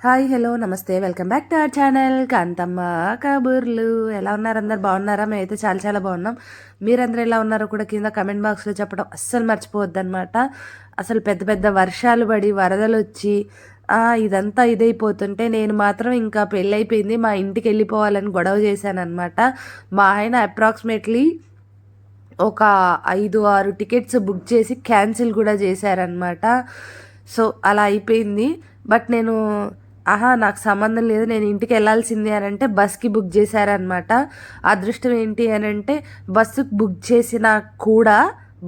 Hi hello నమస్తే welcome back to our channel Kanthamma Kaburlu. ఎలా ఉన్నారు అందరు? బాగున్నారా? మేమైతే చాలా చాలా బాగున్నాం. మీరందరూ ఎలా ఉన్నారో కూడా కింద కమెంట్ బాక్స్లో చెప్పడం అస్సలు మర్చిపోవద్దనమాట. అసలు పెద్ద పెద్ద వర్షాలు పడి వరదలు వచ్చి ఇదంతా ఇదైపోతుంటే నేను మాత్రం ఇంకా పెళ్ళైపోయింది మా ఇంటికి వెళ్ళిపోవాలని గొడవ చేశానమాట. మా ఆయన అప్రాక్సిమేట్లీ ఒక 5-6 టికెట్స్ బుక్ చేసి క్యాన్సిల్ కూడా చేశారనమాట. సో అలా అయిపోయింది. బట్ నేను నాకు సంబంధం లేదు, నేను ఇంటికి వెళ్ళాల్సిందే అని అంటే బస్కి బుక్ చేశారనమాట. అదృష్టం ఏంటి అని అంటే బస్సుకు బుక్ చేసినా కూడా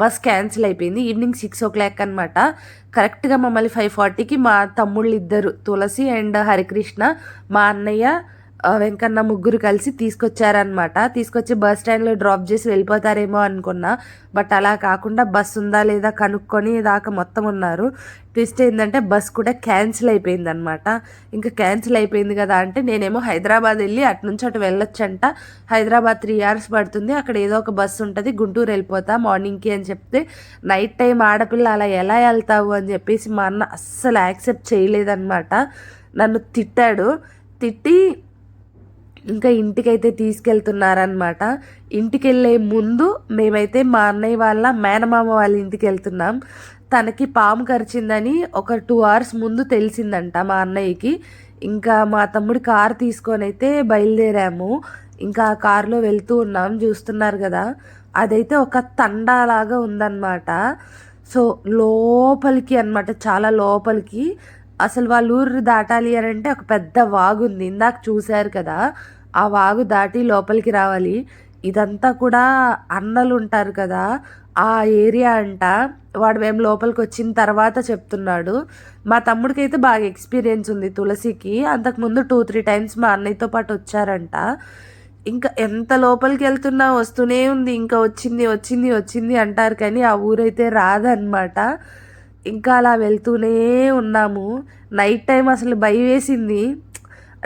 బస్ క్యాన్సిల్ అయిపోయింది. ఈవినింగ్ 6 o'clock అనమాట. కరెక్ట్గా మమ్మల్ని 5:40కి మా తమ్ముళ్ళు ఇద్దరు తులసి అండ్ హరికృష్ణ, మా అన్నయ్య వెంకన్న ముగ్గురు కలిసి తీసుకొచ్చారనమాట. తీసుకొచ్చి బస్ స్టాండ్లో డ్రాప్ చేసి వెళ్ళిపోతారేమో అనుకున్నా. బట్ అలా కాకుండా బస్ ఉందా లేదా కనుక్కొని దాకా మొత్తం ఉన్నారు. ట్విస్ట్ ఏంటంటే బస్ కూడా క్యాన్సిల్ అయిపోయిందనమాట. ఇంకా క్యాన్సిల్ అయిపోయింది కదా అంటే నేనేమో హైదరాబాద్ వెళ్ళి అటు నుంచి అటు వెళ్ళొచ్చంట. హైదరాబాద్ 3 hours పడుతుంది, అక్కడ ఏదో ఒక బస్సు ఉంటుంది, గుంటూరు వెళ్ళిపోతా మార్నింగ్కి అని చెప్తే నైట్ టైం ఆడపిల్ల అలా ఎలా వెళ్తావు అని చెప్పేసి మా అన్న అస్సలు యాక్సెప్ట్ చేయలేదన్నమాట. నన్ను తిట్టి ఇంకా ఇంటికైతే తీసుకెళ్తున్నారనమాట. ఇంటికి వెళ్ళే ముందు మేమైతే మా అన్నయ్య వాళ్ళ మేనమామ వాళ్ళ ఇంటికి వెళ్తున్నాం. తనకి పాము కరిచిందని ఒక 2 hours ముందు తెలిసిందంట మా అన్నయ్యకి. ఇంకా మా తమ్ముడి కారు తీసుకొని అయితే బయలుదేరాము. ఇంకా ఆ కారులో వెళ్తూ ఉన్నాం, చూస్తున్నారు కదా. అదైతే ఒక తండాలాగా ఉందన్నమాట. సో లోపలికి అనమాట, చాలా లోపలికి. అసలు వాళ్ళ ఊరు దాటాలి అని అంటే ఒక పెద్ద వాగు ఉంది, ఇందాక చూశారు కదా. ఆ వాగు దాటి లోపలికి రావాలి. ఇదంతా కూడా అన్నలు ఉంటారు కదా, ఆ ఏరియా అంట. వాడు మేము లోపలికి వచ్చిన తర్వాత చెప్తున్నాడు. మా తమ్ముడికి అయితే బాగా ఎక్స్పీరియన్స్ ఉంది తులసికి. అంతకుముందు 2-3 times మా అన్నయ్యతో పాటు వచ్చారంట. ఇంకా ఎంత లోపలికి వెళ్తున్నా వస్తూనే ఉంది. ఇంకా వచ్చింది వచ్చింది వచ్చింది అంటారు కానీ ఆ ఊరైతే రాదన్నమాట. ఇంకా అలా వెళ్తూనే ఉన్నాము. నైట్ టైం అసలు భయం వేసింది.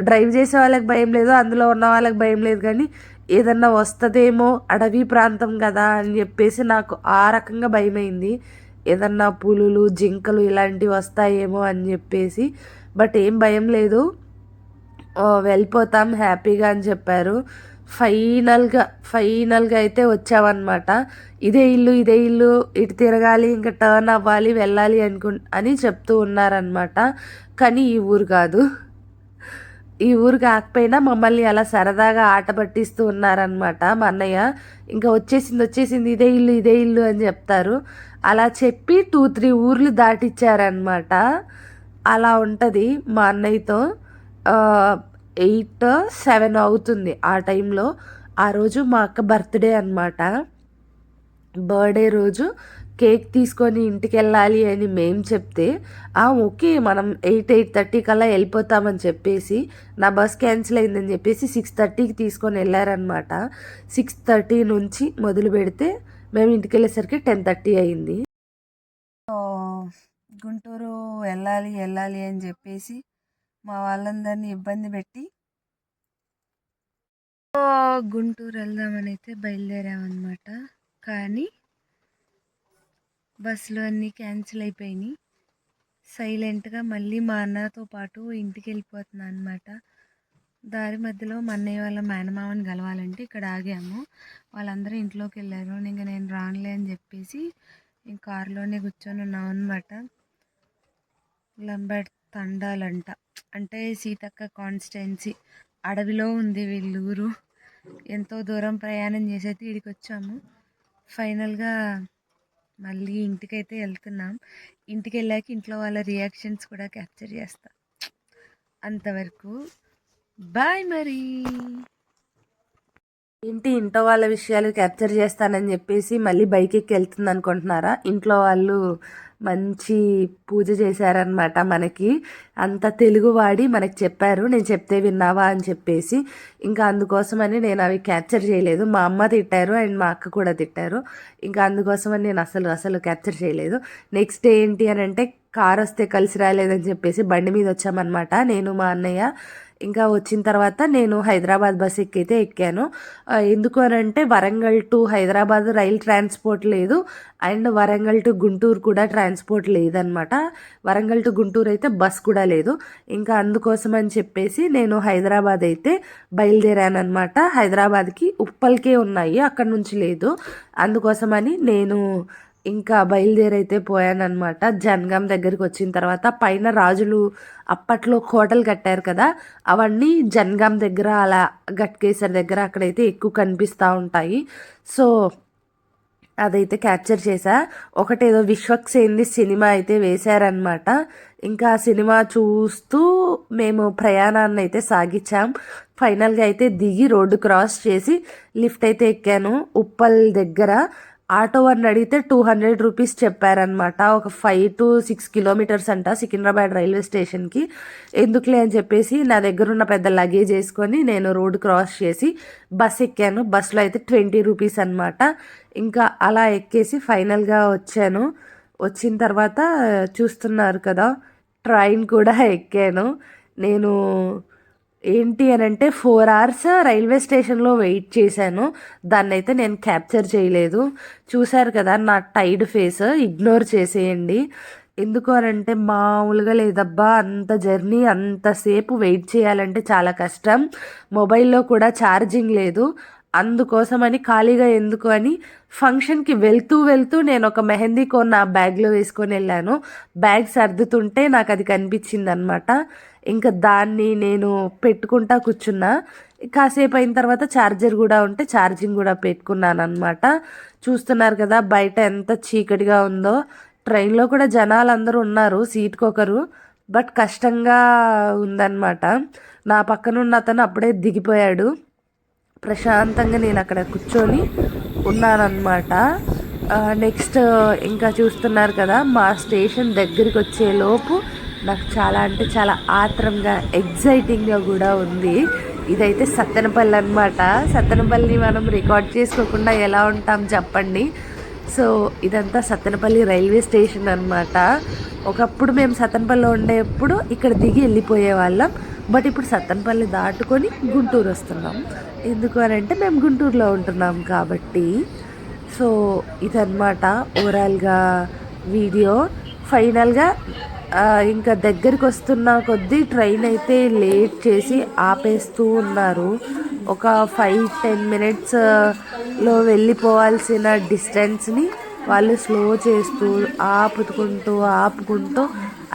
డ్రైవ్ చేసే వాళ్ళకి భయం లేదు, అందులో ఉన్న వాళ్ళకి భయం లేదు, కానీ ఏదన్నా వస్తుందేమో, అడవి ప్రాంతం కదా అని చెప్పేసి నాకు ఆ రకంగా భయమైంది. ఏదన్నా పులులు జింకలు ఇలాంటివి వస్తాయేమో అని చెప్పేసి. బట్ ఏం భయం లేదు, వెళ్ళిపోతాం హ్యాపీగా అని చెప్పారు. ఫైనల్గా అయితే వచ్చామన్నమాట. ఇదే ఇల్లు ఇటు తిరగాలి, ఇంకా టర్న్ అవ్వాలి, వెళ్ళాలి అని చెప్తూ ఉన్నారనమాట. కానీ ఈ ఊరు కాదు. ఈ ఊరు కాకపోయినా మమ్మల్ని అలా సరదాగా ఆట పట్టిస్తూ ఉన్నారనమాట మా అన్నయ్య. ఇంకా వచ్చేసింది ఇదే ఇల్లు అని చెప్తారు. అలా చెప్పి 2-3 ఊర్లు దాటిచ్చారనమాట. అలా ఉంటుంది మా అన్నయ్యతో. 8-7 అవుతుంది ఆ టైంలో. ఆ రోజు మా అక్క బర్త్డే అనమాట. బర్త్డే రోజు కేక్ తీసుకొని ఇంటికి వెళ్ళాలి అని మేము చెప్తే ఓకే మనం 8-8:30 కల్లా వెళ్ళిపోతామని చెప్పేసి నా బస్ క్యాన్సిల్ అయిందని చెప్పేసి 6:30కి తీసుకొని వెళ్ళారనమాట. 6:30 నుంచి మొదలు పెడితే మేము ఇంటికి వెళ్ళేసరికి 10:30 అయింది. గుంటూరు వెళ్ళాలి అని చెప్పేసి మా వాళ్ళందరినీ ఇబ్బంది పెట్టి గుంటూరు వెళ్దామని అయితే బయలుదేరామన్నమాట. కానీ బస్సులు అన్నీ క్యాన్సిల్ అయిపోయినాయి. సైలెంట్గా మళ్ళీ మా అన్నతో పాటు ఇంటికి వెళ్ళిపోతున్నాను అనమాట. దారి మధ్యలో మా అన్నయ్య వాళ్ళ మేనమామని కలవాలంటే ఇక్కడ ఆగాము. వాళ్ళందరూ ఇంట్లోకి వెళ్ళారు. ఇంకా నేను రానులే అని చెప్పేసి ఇంక కారులోనే కూర్చొని ఉన్నాం అనమాట. లంబడ్ తండాలంట, అంటే సీతక్క కాన్స్టిట్యున్సీ అడవిలో ఉంది వీళ్ళూరు. ఎంతో దూరం ప్రయాణం చేసైతే ఇక్కడికి వచ్చాము. ఫైనల్గా మళ్ళీ ఇంటికైతే వెళ్తున్నాం. ఇంటికి వెళ్ళాక ఇంట్లో వాళ్ళ రియాక్షన్స్ కూడా క్యాప్చర్ చేస్తా. అంతవరకు బాయ్ మరి. ఇంట్లో వాళ్ళ విషయాలు క్యాప్చర్ చేస్తానని చెప్పేసి మళ్ళీ బైక్ ఎక్కి వెళ్తుంది అనుకుంటున్నారా? ఇంట్లో వాళ్ళు మంచి పూజ చేశారనమాట. మనకి అంత తెలుగు వాడి మనకి చెప్పారు, నేను చెప్తే విన్నావా అని చెప్పేసి. ఇంకా అందుకోసమని నేను అవి క్యాప్చర్ చేయలేదు. మా అమ్మ తిట్టారు అండ్ మా అక్క కూడా తిట్టారు. ఇంకా అందుకోసమని నేను అసలు క్యాప్చర్ చేయలేదు. నెక్స్ట్ డే ఏంటి అని అంటే కార్ వస్తే కలిసి రాలేదని చెప్పేసి బండి మీద వచ్చామన్నమాట నేను మా అన్నయ్య. ఇంకా వచ్చిన తర్వాత నేను హైదరాబాద్ బస్ ఎక్కైతే ఎక్కాను. ఎందుకు అని అంటే Warangal to Hyderabad rail transport లేదు, అండ్ వరంగల్ టు గుంటూరు కూడా ట్రాన్స్పోర్ట్ లేదనమాట. వరంగల్ టు గుంటూరు అయితే బస్ కూడా లేదు. ఇంకా అందుకోసం అని చెప్పేసి నేను హైదరాబాద్ అయితే బయలుదేరాను అనమాట. హైదరాబాద్కి ఉప్పల్కే ఉన్నాయి, అక్కడ నుంచి లేదు. అందుకోసమని నేను ఇంకా బయలుదేరైతే పోయానమాట. జనగాం దగ్గరికి వచ్చిన తర్వాత పైన రాజులు అప్పట్లో కోటలు కట్టారు కదా, అవన్నీ జనగాం దగ్గర అలా గట్కేసర్ దగ్గర అక్కడైతే ఎక్కువ కనిపిస్తూ ఉంటాయి. సో అదైతే క్యాప్చర్ చేశా. ఒకటేదో విశ్వక్సేన్ది సినిమా అయితే వేశారనమాట. ఇంకా సినిమా చూస్తూ మేము ప్రయాణాన్ని అయితే సాగించాం. ఫైనల్గా అయితే దిగి రోడ్డు క్రాస్ చేసి లిఫ్ట్ అయితే ఎక్కాను. ఉప్పల్ దగ్గర ఆటో అని అడిగితే 200 రూపీస్ చెప్పారనమాట. ఒక 5 to 6 కిలోమీటర్స్ అంట సికింద్రాబాద్ రైల్వే స్టేషన్కి. ఎందుకులే అని చెప్పేసి నా దగ్గర ఉన్న పెద్ద లగేజ్ వేసుకొని నేను రోడ్ క్రాస్ చేసి బస్ ఎక్కాను. బస్సులో అయితే 20 రూపీస్ అనమాట. ఇంకా అలా ఎక్కేసి ఫైనల్గా వచ్చాను. వచ్చిన తర్వాత చూస్తున్నారు కదా, ట్రైన్ కూడా ఎక్కాను నేను. ఏంటి అని అంటే 4 hours రైల్వే స్టేషన్లో వెయిట్ చేశాను. దాన్ని అయితే నేను క్యాప్చర్ చేయలేదు. చూశారు కదా నా టైడ్ ఫేస్, ఇగ్నోర్ చేసేయండి. ఎందుకు అని అంటే మామూలుగా లేదబ్బా, అంత జర్నీ అంతసేపు వెయిట్ చేయాలంటే చాలా కష్టం. మొబైల్లో కూడా ఛార్జింగ్ లేదు. అందుకోసమని ఖాళీగా ఎందుకు అని ఫంక్షన్కి వెళ్తూ వెళ్తూ నేను ఒక మెహందీ కోన్ నా బ్యాగ్లో వేసుకొని వెళ్ళాను. బ్యాగ్ సర్దుతుంటే నాకు అది కనిపించింది అనమాట. ఇంకా దాన్ని నేను పెట్టుకుంటా కూర్చున్నా. కాసేపు అయిన తర్వాత ఛార్జర్ కూడా ఉంటే ఛార్జింగ్ కూడా పెట్టుకున్నాను అనమాట. చూస్తున్నారు కదా బయట ఎంత చీకటిగా ఉందో. ట్రైన్లో కూడా జనాలు అందరూ ఉన్నారు, సీట్కొకరు, బట్ కష్టంగా ఉందన్నమాట. నా పక్కన ఉన్న అతను అప్పుడే దిగిపోయాడు. ప్రశాంతంగా నేను అక్కడ కూర్చొని ఉన్నానన్నమాట. నెక్స్ట్ ఇంకా చూస్తున్నారు కదా, మా స్టేషన్ దగ్గరికి వచ్చేలోపు నాకు చాలా అంటే చాలా ఆత్రంగా ఎగ్జైటింగ్గా కూడా ఉంది. ఇదైతే సత్తెనపల్లి అనమాట. సత్తెనపల్లిని మనం రికార్డ్ చేసుకోకుండా ఎలా ఉంటాం చెప్పండి. సో ఇదంతా సత్తెనపల్లి రైల్వే స్టేషన్ అనమాట. ఒకప్పుడు మేము సత్తెనపల్లిలో ఉండేప్పుడు ఇక్కడ దిగి వెళ్ళిపోయే వాళ్ళం. బట్ ఇప్పుడు సత్తెనపల్లి దాటుకొని గుంటూరు వస్తున్నాం. ఎందుకు అని అంటే మేము గుంటూరులో ఉంటున్నాం కాబట్టి. సో ఇదన్నమాట ఓవరాల్గా వీడియో. ఫైనల్గా ఇంకా దగ్గరికి వస్తున్న కొద్దీ ట్రైన్ అయితే లేట్ చేసి ఆపేస్తూ ఉన్నారు. ఒక 5-10 minutesలో వెళ్ళిపోవాల్సిన డిస్టెన్స్ని వాళ్ళు స్లో చేస్తూ ఆపుకుంటూ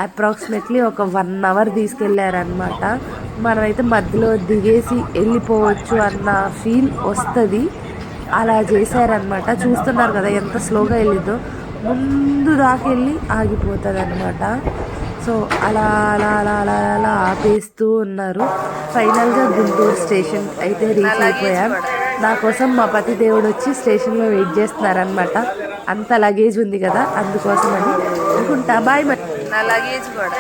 అప్రాక్సిమేట్లీ ఒక 1 hour తీసుకెళ్ళారనమాట. మనమైతే మధ్యలో దిగేసి వెళ్ళిపోవచ్చు అన్న ఫీల్ వస్తుంది. అలా చేశారనమాట. చూస్తున్నారు కదా ఎంత స్లోగా వెళ్ళిందో, ముందు దాకెళ్ళి ఆగిపోతుంది అనమాట. సో అలా అలా అలా అలా అలా ఆపేస్తూ ఉన్నారు. ఫైనల్గా గుంటూరు స్టేషన్ అయితే రీచ్ అయిపోయాం. నా కోసం మా పతి దేవుడు వచ్చి స్టేషన్లో వెయిట్ చేస్తున్నారనమాట. అంత లగేజ్ ఉంది కదా, అందుకోసం అని అనుకుంటా. బాయ్. నా లగేజ్ కూడా